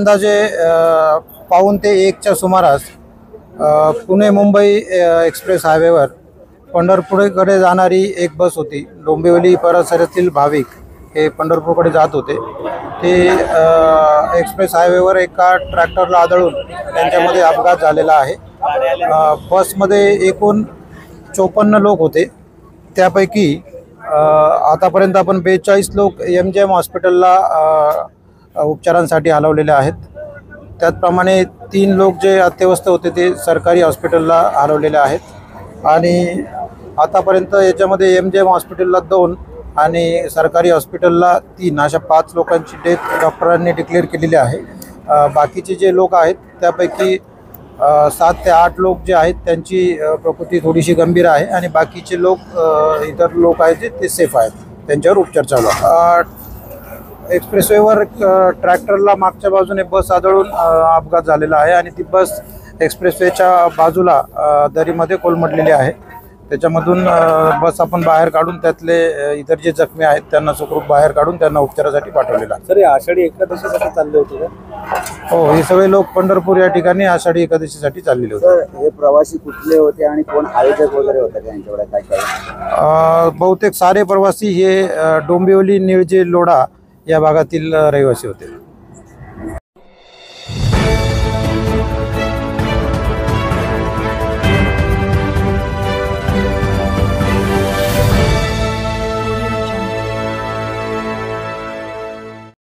अंदाजे पाऊण ते 1च्या सुमारास पुणे मुंबई एक्सप्रेस हायवेवर पंढरपूरकडे जाणारी एक बस होती। डोंबिवली परिसरातील भाविक हे पंढरपूरकडे जात होते। ते एक्सप्रेस हायवेवर एका ट्रॅक्टरला आदळून त्यांच्यामध्ये अपघात झालेला आहे। बसमध्ये एकूण 54 लोक होते। त्यापैकी आतापर्यंत आपण 42 लोक MGM हॉस्पिटलला उपचारांसाठी हलवलेले आहेत। त्याचप्रमाणे 3 लोक जे अत्यवस्थ होते ते सरकारी हॉस्पिटलला हलवलेले आहेत आणि आतापर्यंत याच्यामध्ये MGM हॉस्पिटलला 2 आणि सरकारी हॉस्पिटलला 3 अशा 5 लोकांची डेथ डॉक्टरांनी डिक्लेअर केलेली आहे। बाकीचे जे लोक आहेत त्यापैकी 7 ते 8 लोक जे आहेत त्यांची प्रकृती थोडीशी गंभीर आहे आणि बाकीचे लोक इतर लोक आहेत ते सेफ आहेत, त्यांच्यावर उपचार चालू आहेत। एक्सप्रेसवेवर ट्रॅक्टरला मागच्या बाजूने बस आदळून अपघात झालेला आहे आणि ती बस एक्सप्रेसवेच्या बाजूला दरीमध्ये कोलमडलेली आहे। त्याच्यामधून बस आपण बाहेर काढून त्यातले इतर जे जखमी आहेत त्यांना सुखरूप बाहेर काढून त्यांना उपचारासाठी पाठवलेला आहे। सर, आषाढी एकादशीसाठी चालले होते का? हो, हे सगळे लोक पंढरपूर या ठिकाणी आषाढी एकादशीसाठी चाललेले होते। सर, हे प्रवासी कुठले होते आणि कोण आयोजक वगैरे होते का यांच्याकडे काय? बहुतेक सारे प्रवासी हे डोंबिवली, निळजे, लोढा या भागातील रहिवासी होते।